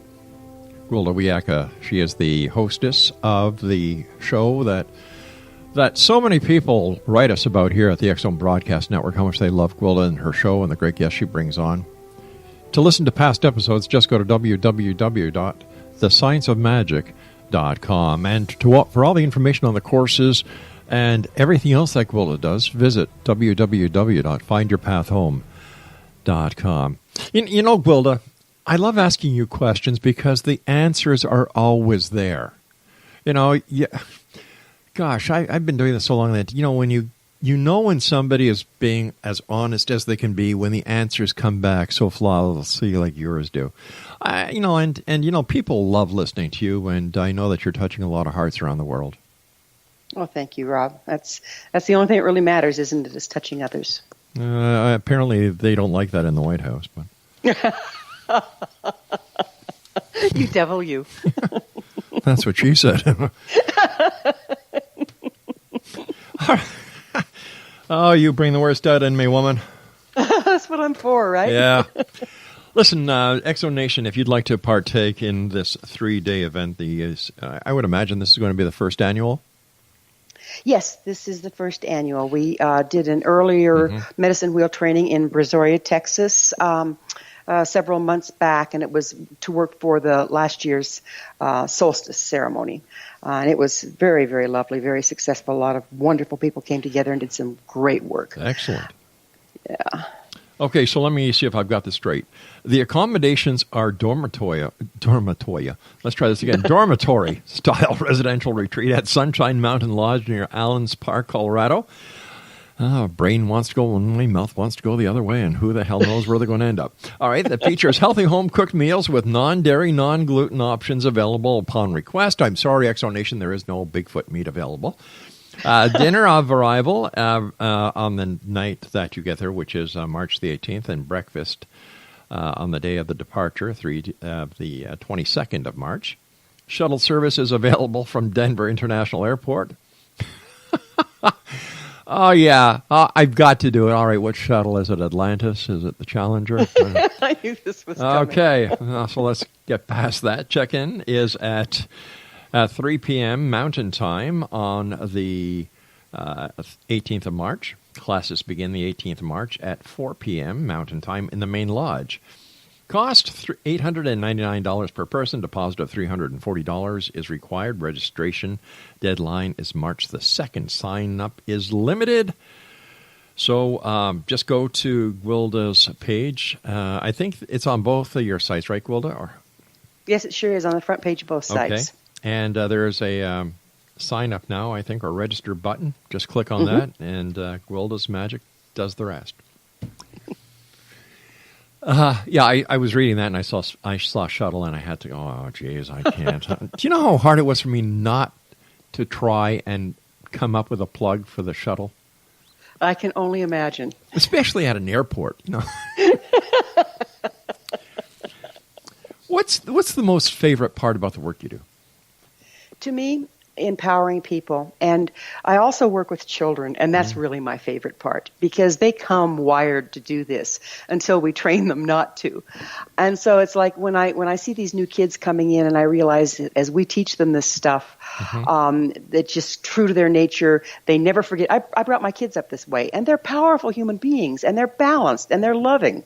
Gwilda Wiyaka. She is the hostess of the show that so many people write us about here at the X Zone Broadcast Network, how much they love Gwilda and her show and the great guests she brings on. To listen to past episodes, just go to www.thescienceofmagic.com. And for all the information on the courses and everything else that Gwilda does, visit www.findyourpathhome.com. You know, Gwilda, I love asking you questions because the answers are always there. You know, gosh, I've been doing this so long that, you know, when you know when somebody is being as honest as they can be when the answers come back so flawlessly like yours do. You know, and you know, people love listening to you, and I know that you're touching a lot of hearts around the world. Oh, thank you, Rob. That's the only thing that really matters, isn't it? Is touching others. Apparently, they don't like that in the White House, but you devil, you. That's what she said. Oh, you bring the worst out in me, woman. That's what I'm for, right? Yeah. Listen, X Zone Nation, if you'd like to partake in this 3-day event, I would imagine this is going to be the first annual. Yes, this is the first annual. We did an earlier medicine wheel training in Brazoria, Texas, several months back, and it was to work for the last year's solstice ceremony. And it was very, very lovely, very successful. A lot of wonderful people came together and did some great work. Excellent. Yeah. Okay, so let me see if I've got this straight. The accommodations are dormitory. Let's try this again. Dormitory-style residential retreat at Sunshine Mountain Lodge near Allens Park, Colorado. Brain wants to go one way, mouth wants to go the other way, and who the hell knows where they're going to end up. All right, that features healthy home-cooked meals with non-dairy, non-gluten options available upon request. I'm sorry, X Zone Nation, there is no Bigfoot meat available. Dinner of arrival on the night that you get there, which is March the 18th, and breakfast on the day of the departure, the 22nd of March. Shuttle service is available from Denver International Airport. Oh, yeah. I've got to do it. All right, what shuttle is it? Atlantis? Is it the Challenger? I knew this was coming. Okay, so let's get past that. Check-in is at 3 p.m. Mountain Time on the 18th of March. Classes begin the 18th of March at 4 p.m. Mountain Time in the main lodge. Cost $899 per person. Deposit of $340 is required. Registration deadline is March the 2nd. Sign-up is limited. So just go to Gwilda's page. I think it's on both of your sites, right, Gwilda? Or? Yes, it sure is on the front page of both sites. Okay. And there is a sign-up now, I think, or register button. Just click on that, and Gwilda's Magic does the rest. Yeah, I was reading that, and I saw shuttle, and I had to go, oh, geez, I can't. Do you know how hard it was for me not to try and come up with a plug for the shuttle? I can only imagine. Especially at an airport, you know. What's the most favorite part about the work you do? To me, empowering people. And I also work with children, and that's really my favorite part because they come wired to do this until we train them not to. And so it's like when I see these new kids coming in and I realize as we teach them this stuff, that's just true to their nature. They never forget. I brought my kids up this way, and they're powerful human beings, and they're balanced, and they're loving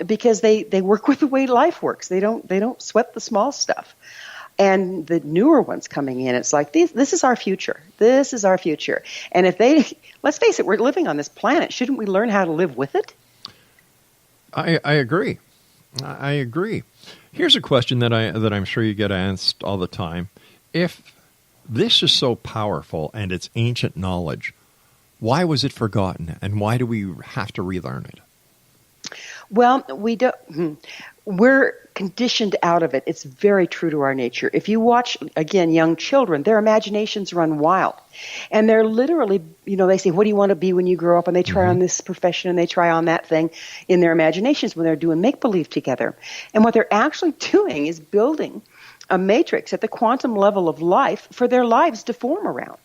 because they work with the way life works. They don't sweat the small stuff. And the newer ones coming in, it's like, this is our future. This is our future. And if they, let's face it, we're living on this planet. Shouldn't we learn how to live with it? I agree. I agree. Here's a question that I'm sure you get asked all the time. If this is so powerful and it's ancient knowledge, why was it forgotten, and why do we have to relearn it? Well, we're conditioned out of it. It's very true to our nature. If you watch, again, young children, their imaginations run wild. And they're literally, they say, what do you want to be when you grow up? And they try on this profession and they try on that thing in their imaginations when they're doing make-believe together. And what they're actually doing is building a matrix at the quantum level of life for their lives to form around.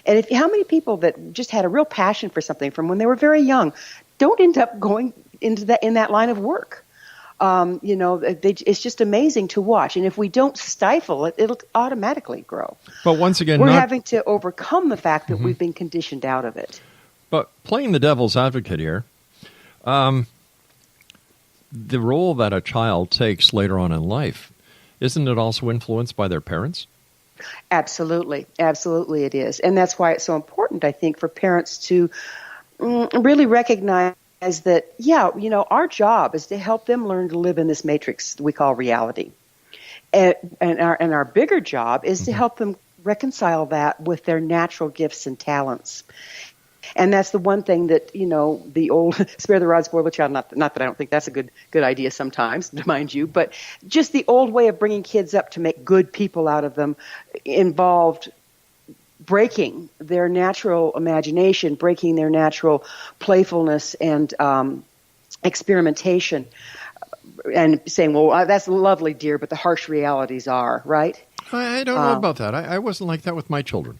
And how many people that just had a real passion for something from when they were very young don't end up going into that line of work? It's just amazing to watch. And if we don't stifle it, it'll automatically grow. But once again, we're having to overcome the fact that we've been conditioned out of it. But playing the devil's advocate here, the role that a child takes later on in life, isn't it also influenced by their parents? Absolutely. Absolutely it is. And that's why it's so important, I think, for parents to really recognize that, our job is to help them learn to live in this matrix we call reality. And our bigger job is to help them reconcile that with their natural gifts and talents. And that's the one thing that, the old spare the rod, spoil the child, not that I don't think that's a good idea sometimes, mind you, but just the old way of bringing kids up to make good people out of them involved breaking their natural imagination, breaking their natural playfulness and experimentation, and saying, well, that's lovely, dear, but the harsh realities are, right? I don't know about that. I wasn't like that with my children.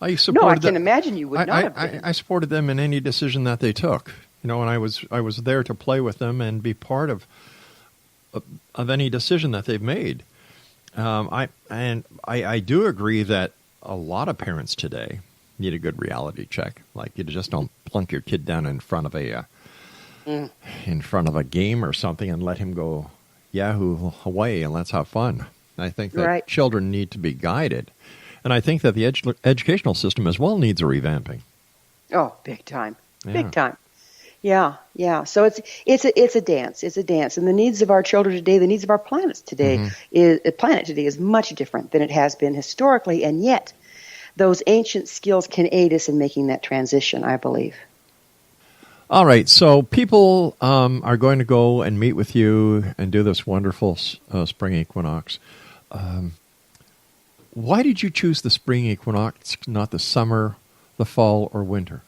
I can imagine you would not have been. I supported them in any decision that they took, and I was there to play with them and be part of any decision that they've made. I do agree that a lot of parents today need a good reality check. Like, you just don't plunk your kid down in front of a game or something and let him go yahoo away and let's have fun. I think that children need to be guided. And I think that the educational system as well needs a revamping. Oh, big time. Yeah. Big time. Yeah. So it's a dance. It's a dance. And the needs of our children today, the needs of our planet today is much different than it has been historically, and yet those ancient skills can aid us in making that transition, I believe. All right, so people are going to go and meet with you and do this wonderful spring equinox. Why did you choose the spring equinox, not the summer, the fall, or winter?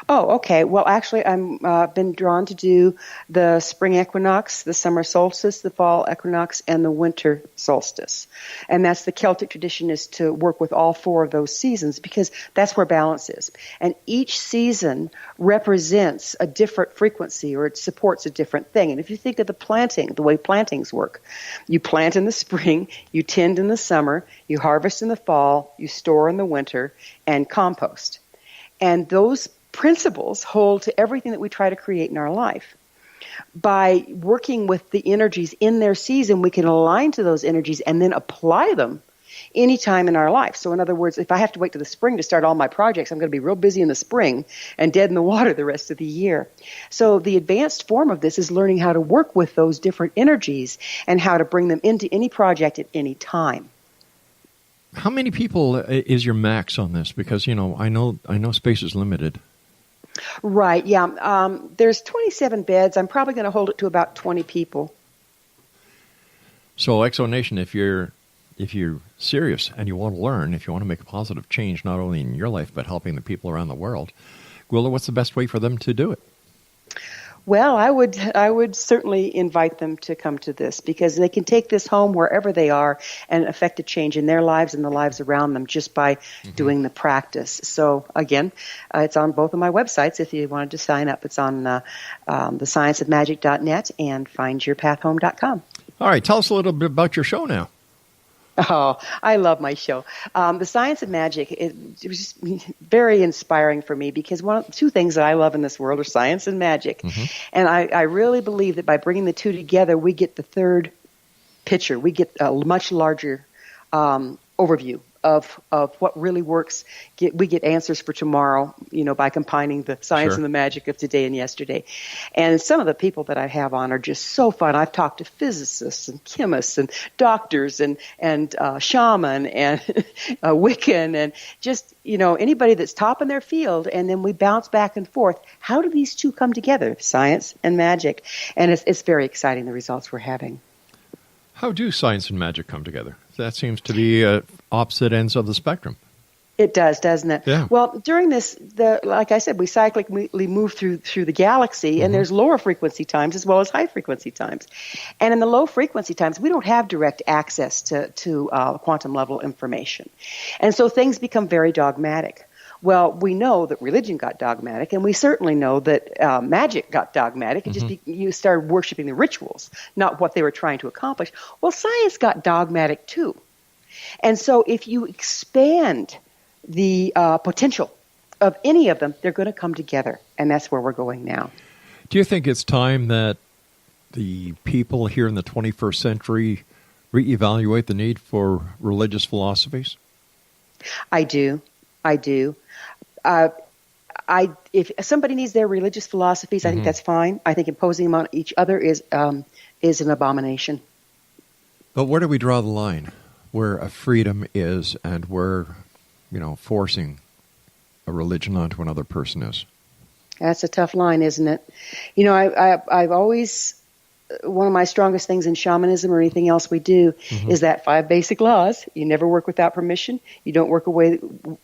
Oh, okay. Well, actually, I've been drawn to do the spring equinox, the summer solstice, the fall equinox, and the winter solstice. And that's the Celtic tradition, is to work with all four of those seasons because that's where balance is. And each season represents a different frequency, or it supports a different thing. And if you think of the planting, the way plantings work, you plant in the spring, you tend in the summer, you harvest in the fall, you store in the winter, and compost. And those principles hold to everything that we try to create in our life. By working with the energies in their season, we can align to those energies and then apply them anytime in our life. So in other words, if I have to wait to the spring to start all my projects, I'm going to be real busy in the spring and dead in the water the rest of the year. So the advanced form of this is learning how to work with those different energies and how to bring them into any project at any time. How many people is your max on this? Because, I know space is limited. Right, yeah. There's 27 beds. I'm probably going to hold it to about 20 people. So, Exo Nation, if you're serious and you want to learn, if you want to make a positive change not only in your life but helping the people around the world, Gwilda, what's the best way for them to do it? Well, I would certainly invite them to come to this because they can take this home wherever they are and affect a change in their lives and the lives around them just by doing the practice. So again, it's on both of my websites if you wanted to sign up. It's on thescienceofmagic.net and findyourpathhome.com. All right, tell us a little bit about your show now. Oh, I love my show. The Science of Magic, it was just very inspiring for me because two things that I love in this world are science and magic. And I really believe that by bringing the two together, we get the third picture. We get a much larger overview of what really works. We get answers for tomorrow, by combining the science Sure. and the magic of today and yesterday. And some of the people that I have on are just so fun. I've talked to physicists and chemists and doctors and shaman and Wiccan and just, anybody that's top in their field. And then we bounce back and forth. How do these two come together, science and magic? And it's very exciting, the results we're having. How do science and magic come together? That seems to be opposite ends of the spectrum. It does, doesn't it? Yeah. Well, during this, like I said, we cyclically move through the galaxy, and there's lower frequency times as well as high frequency times. And in the low frequency times, we don't have direct access to quantum level information. And so things become very dogmatic. Well, we know that religion got dogmatic, and we certainly know that magic got dogmatic. It you started worshiping the rituals, not what they were trying to accomplish. Well, science got dogmatic too. And so if you expand the potential of any of them, they're going to come together, and that's where we're going now. Do you think it's time that the people here in the 21st century reevaluate the need for religious philosophies? I do. If somebody needs their religious philosophies, I think that's fine. I think imposing them on each other is an abomination. But where do we draw the line? Where a freedom is and where, forcing a religion onto another person is? That's a tough line, isn't it? I've always, one of my strongest things in shamanism or anything else we do is that 5 basic laws. You never work without permission. You don't work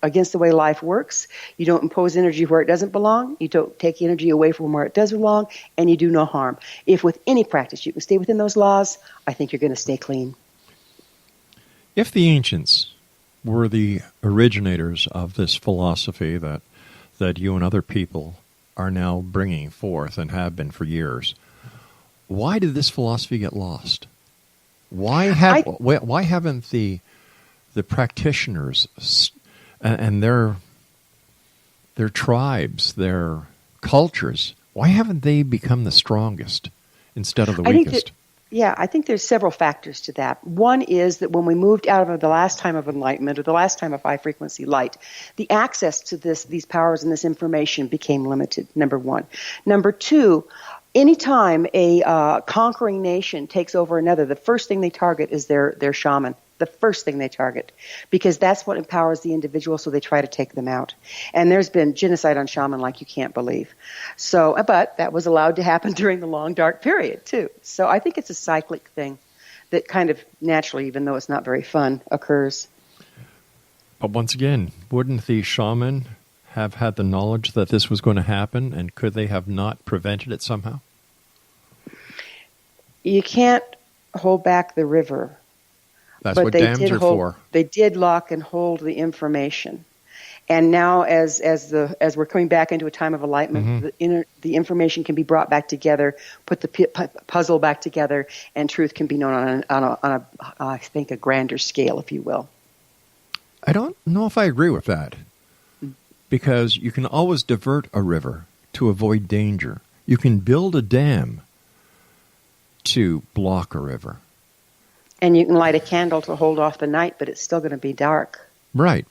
against the way life works. You don't impose energy where it doesn't belong. You don't take energy away from where it does belong, and you do no harm. If with any practice you can stay within those laws, I think you're going to stay clean. If the ancients were the originators of this philosophy that you and other people are now bringing forth and have been for years, why did this philosophy get lost? Why haven't the practitioners and their tribes, their cultures, why haven't they become the strongest instead of the weakest? I think there's several factors to that. One is that when we moved out of the last time of enlightenment or the last time of high-frequency light, the access to these powers and this information became limited, number one. Number two, anytime a conquering nation takes over another, the first thing they target is their shaman. The first thing they target, because that's what empowers the individual, so they try to take them out. And there's been genocide on shaman like you can't believe. So, but that was allowed to happen during the long dark period too. So I think it's a cyclic thing that kind of naturally, even though it's not very fun, occurs. But once again, wouldn't the shaman have had the knowledge that this was going to happen, and could they have not prevented it somehow? You can't hold back the river. That's what dams are for. They did lock and hold the information, and now as we're coming back into a time of enlightenment, the information can be brought back together, put the puzzle back together, and truth can be known on a I think a grander scale, if you will. I don't know if I agree with that, because you can always divert a river to avoid danger. You can build a dam to block a river. And you can light a candle to hold off the night, but it's still going to be dark. Right.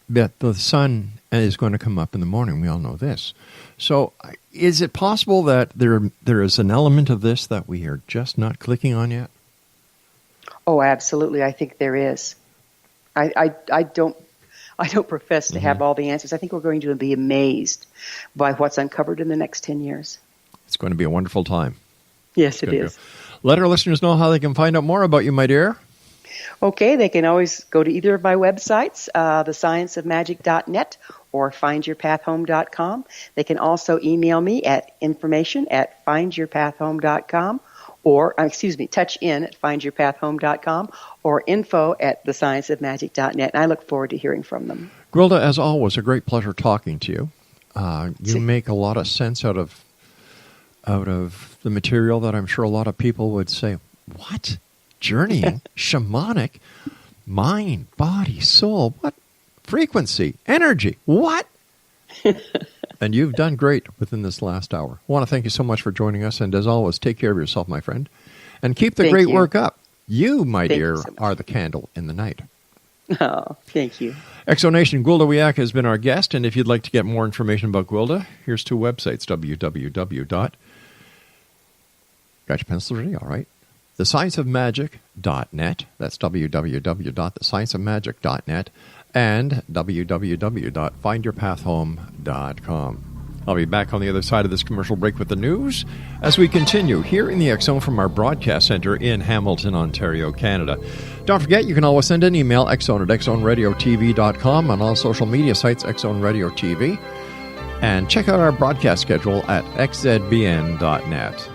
But the sun is going to come up in the morning. We all know this. So is it possible that there is an element of this that we are just not clicking on yet? Oh, absolutely. I think there is. I don't profess to have all the answers. I think we're going to be amazed by what's uncovered in the next 10 years. It's going to be a wonderful time. Yes, it is. Let our listeners know how they can find out more about you, my dear. Okay, they can always go to either of my websites, thescienceofmagic.net or findyourpathhome.com. They can also email me at information@findyourpathhome.com or, touchin@findyourpathhome.com or info@thescienceofmagic.net. And I look forward to hearing from them. Gwilda, as always, a great pleasure talking to you. You make a lot of sense out of the material that I'm sure a lot of people would say, what? Journeying? Shamanic? Mind, body, soul? What? Frequency? Energy? What? And you've done great within this last hour. I want to thank you so much for joining us, and as always, take care of yourself, my friend, and keep the great work up. You, my Thank dear, you so much. are the candle in the night. Oh, thank you. Exonation, Gwilda Wiyaka has been our guest, and if you'd like to get more information about Gwilda, here's two websites, Got your pencil ready? All right. thescienceofmagic.net. That's www.thescienceofmagic.net and www.findyourpathhome.com. I'll be back on the other side of this commercial break with the news as we continue here in the X Zone from our broadcast center in Hamilton, Ontario, Canada. Don't forget, you can always send an email, xzone@xzoneradiotv.com, on all social media sites, Xzone Radio TV, and check out our broadcast schedule at xzbn.net.